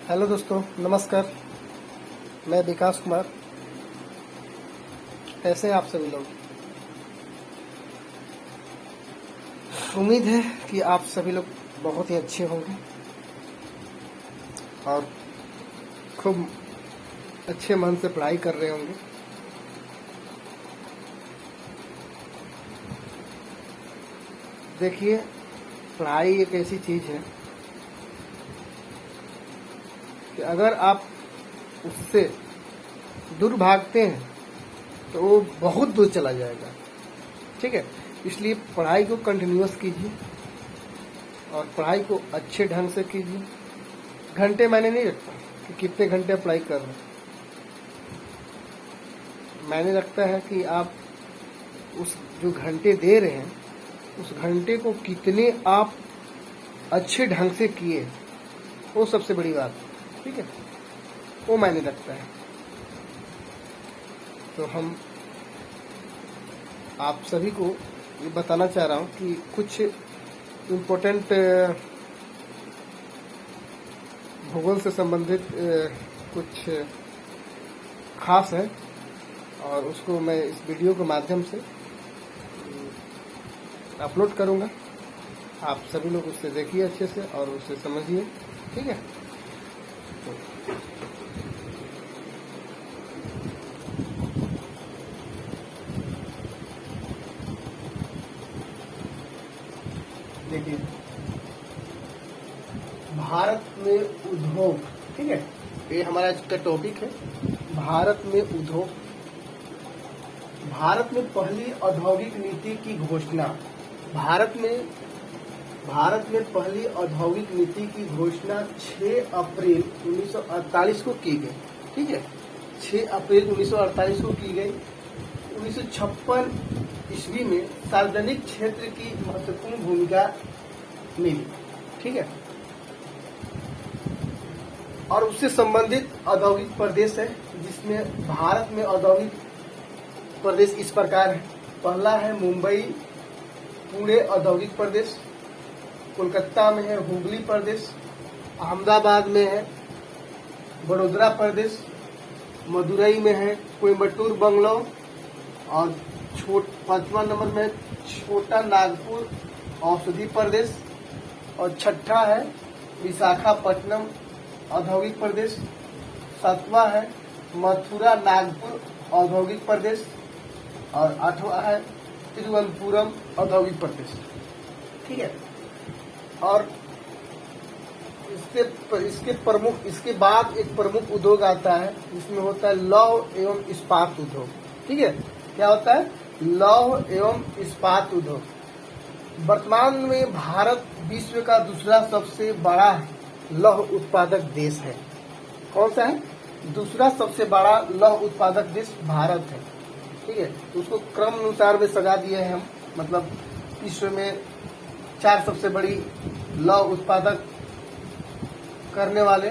Hello दोस्तों, नमस्कार। मैं विकास कुमार। कैसे हैं आप सभी लोग? उम्मीद है कि आप सभी लोग बहुत ही अच्छे होंगे और खूब अच्छे मन से पढ़ाई कर रहे होंगे। देखिए, पढ़ाई एक ऐसी चीज़ है कि अगर आप उससे दूर भागते हैं तो वो बहुत दूर चला जाएगा। ठीक है, इसलिए पढ़ाई को कंटिन्यूअस कीजिए और पढ़ाई को अच्छे ढंग से कीजिए। घंटे मैंने नहीं रखता कि कितने घंटे पढ़ाई कर रहे हैं, मैंने रखता है कि आप उस जो घंटे दे रहे हैं उस घंटे को कितने आप अच्छे ढंग से किए, वो सबसे बड़ी बात है। ठीक है, वो मायने रखता है। तो हम आप सभी को ये बताना चाह रहा हूँ कि कुछ इम्पोर्टेंट भूगोल से संबंधित कुछ खास है और उसको मैं इस वीडियो के माध्यम से अपलोड करूँगा। आप सभी लोग उससे देखिए अच्छे से और उससे समझिए। ठीक है, देखिए, भारत में उद्योग। ठीक है, ये हमारा आज का टॉपिक है, भारत में उद्योग। भारत में पहली औद्योगिक नीति की घोषणा। भारत में पहली औद्योगिक नीति की घोषणा 6 अप्रैल 1948 को की गई। ठीक है, 6 अप्रैल 1948 को की गई। 1956 ईस्वी में सार्वजनिक क्षेत्र की महत्वपूर्ण भूमिका मिली। ठीक है, और उससे संबंधित औद्योगिक प्रदेश है, जिसमें भारत में औद्योगिक प्रदेश इस प्रकार है। पहला है मुंबई पुणे औद्योगिक प्रदेश, कोलकाता में है हुगली प्रदेश, अहमदाबाद में है बड़ोदरा प्रदेश, मदुरई में है कोयम्बटूर बंगलौर, और 5वां नंबर में छोटा नागपुर औषधि प्रदेश, और छठा है विशाखापट्टनम औद्योगिक प्रदेश, 7वां है मथुरा नागपुर औद्योगिक प्रदेश, और 8वां है तिरुवनंतपुरम औद्योगिक प्रदेश। ठीक है, और इसके बाद एक प्रमुख उद्योग आता है, जिसमें होता है लौह एवं इस्पात उद्योग। ठीक है, क्या होता है? लौह एवं इस्पात उद्योग। वर्तमान में भारत विश्व का दूसरा सबसे बड़ा लौह उत्पादक देश है। कौन सा है? दूसरा सबसे बड़ा लौह उत्पादक देश भारत है। ठीक है, तो उसको क्रम अनुसार में सजा दिए हैं हम, मतलब विश्व में 4 सबसे बड़ी लौह उत्पादक करने वाले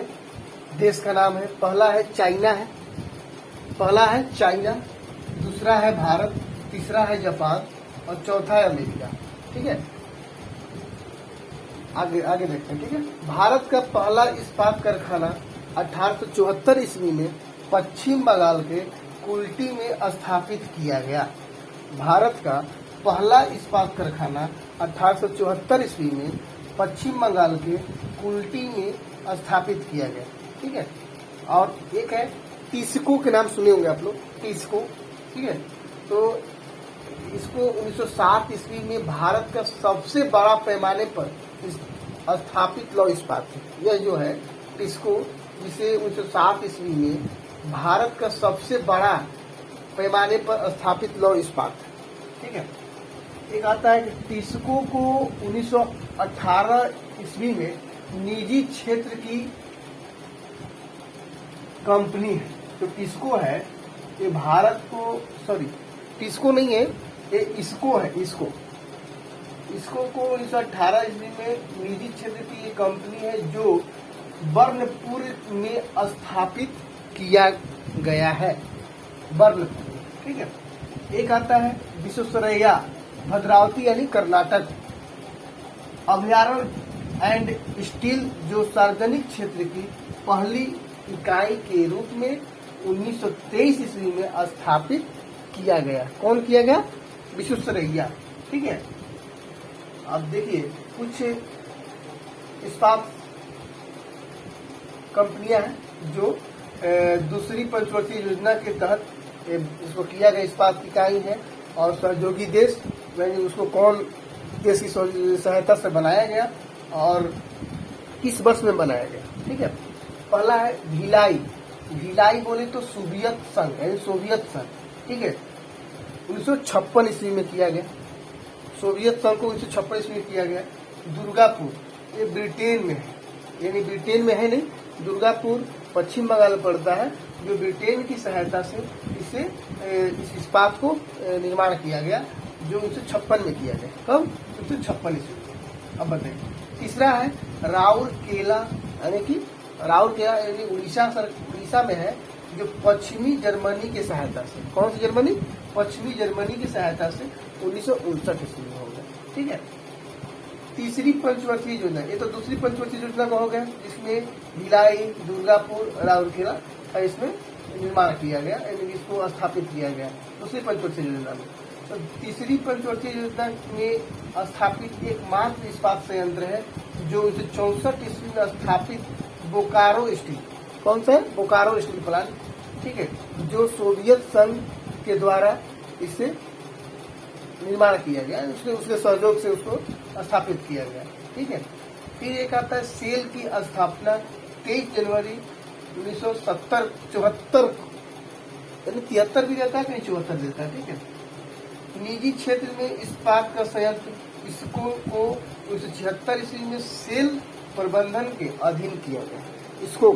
देश का नाम है। पहला है चाइना, दूसरा है भारत, तीसरा है जापान और चौथा है अमेरिका। ठीक है, आगे देखते हैं। ठीक है, भारत का पहला इस्पात कारखाना 1874 ईस्वी में पश्चिम बंगाल के कुल्टी में स्थापित किया गया। भारत का पहला इस्पात कारखाना 1874 ईस्वी में पश्चिम बंगाल के कुल्टी में स्थापित किया गया। ठीक है, और एक है टिस्को के नाम सुने होंगे आप लोग, टिस्को। ठीक है, तो इसको 1907 ईस्वी में भारत का सबसे बड़ा पैमाने पर स्थापित लौह इस्पात है। यह जो है टिस्को, जिसे 1907 ईस्वी में भारत का सबसे बड़ा पैमाने पर स्थापित लौह इस्पात है। ठीक है, एक आता है कि टिस्को को 1918 ईस्वी में निजी क्षेत्र की कंपनी है। तो टिस्को है ये भारत को, टिस्को नहीं है ये, इसको है, इसको को 1918 ईस्वी में निजी क्षेत्र की ये कंपनी है जो बर्नपुर में स्थापित किया गया है, बर्नपुर। ठीक है, एक आता है विश्वेश्वरैया भद्रावती यानी कर्नाटक अभयारण्य एंड स्टील, जो सार्वजनिक क्षेत्र की पहली इकाई के रूप में 1923 ईस्वी में स्थापित किया गया। कौन किया गया? विश्वेश्वरैया। ठीक है। अब देखिए कुछ इस्पात कंपनियां हैं जो दूसरी पंचवर्षीय योजना के तहत इसको किया गया इस्पात इकाई है, और सहयोगी देश यानी उसको कौन देश की सहायता से बनाया गया और किस वर्ष में बनाया गया। ठीक है। पहला है भिलाई। भिलाई बोले तो सोवियत संघ यानी सोवियत संघ। ठीक है। 1956 ईस्वी में किया गया। सोवियत संघ को 1956 ईस्वी में किया गया। दुर्गापुर, ये ब्रिटेन में है, यानी ब्रिटेन में है नहीं, दुर्गापुर पश्चिम बंगाल में पड़ता है, जो ब्रिटेन की सहायता से इस इस्पात को निर्माण किया गया, जो 1956 में किया गया। कब? 1956 ईस्वी। अब बताइए। तीसरा है राउरकेला, यानी कि राउरकेला यानी उड़ीसा में है, जो पश्चिमी जर्मनी की सहायता से। कौन सी जर्मनी? पश्चिमी जर्मनी की सहायता से 1959 ईस्वी में हो गया। ठीक है। तीसरी पंचवर्षीय योजना, ये तो दूसरी पंचवर्षीय योजना का हो गया, जिसमें भिलाई, दुर्गापुर, राउरकेला का इसमें निर्माण किया गया, यानी इसको स्थापित किया गया दूसरी पंचवर्षीय योजना में। तो तीसरी पंचवर्षीय योजना में स्थापित एकमात्र इस्पात संयंत्र है जो 1964 ईस्वी में स्थापित बोकारो स्टील। कौन सा है? Bokaro steel plant. ठीक है। जो सोवियत संघ के द्वारा इसे निर्माण किया गया, उसके सहयोग से उसको स्थापित किया गया। ठीक है। फिर एक आता है सेल की स्थापना 23 जनवरी 1974 यानी 73 भी रहता है, कहीं 74 देता है। ठीक है। निजी क्षेत्र में इस्पात का संयंत्र इसको को 1976 ईस्वी में सेल प्रबंधन के अधीन किया गया। इसको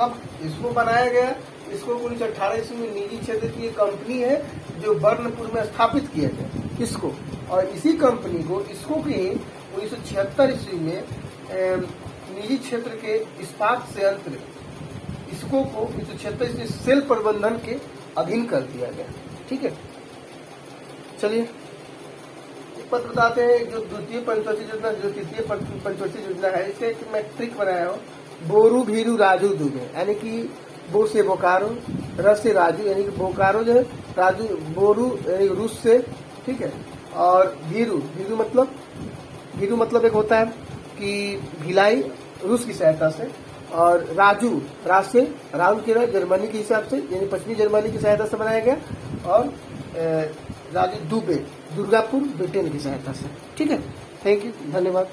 अब इसको बनाया गया, इसको 1918 ईस्वी में निजी क्षेत्र की एक कंपनी है जो बर्नपुर में स्थापित किया गया इसको, और इसी कंपनी को इसको भी 1976 ईस्वी में निजी क्षेत्र के इस्पात संयंत्र इसको को 1976 ईस्वी सेल प्रबंधन के अधीन कर दिया गया। ठीक है। चलिए एक बात बताते हैं, जो द्वितीय पंचवर्षीय योजना, जो तृतीय पंचवर्षीय योजना है, इसका एक मैं ट्रिक बनाया हूँ। बोरू भीरू राजू दुबे, यानी कि बो से बोकारो, र से राजू, यानी कि बोकारो जो है राजू, बोरू यानी रूस से। ठीक है। और भीरू मतलब एक होता है कि भिलाई रूस की सहायता से, और राजू राज से राउरकेला जर्मनी के हिसाब से यानी पश्चिमी जर्मनी की सहायता से बनाया गया, और राजू दुबे दुर्गापुर ब्रिटेन की सहायता से। ठीक है। थैंक यू, धन्यवाद।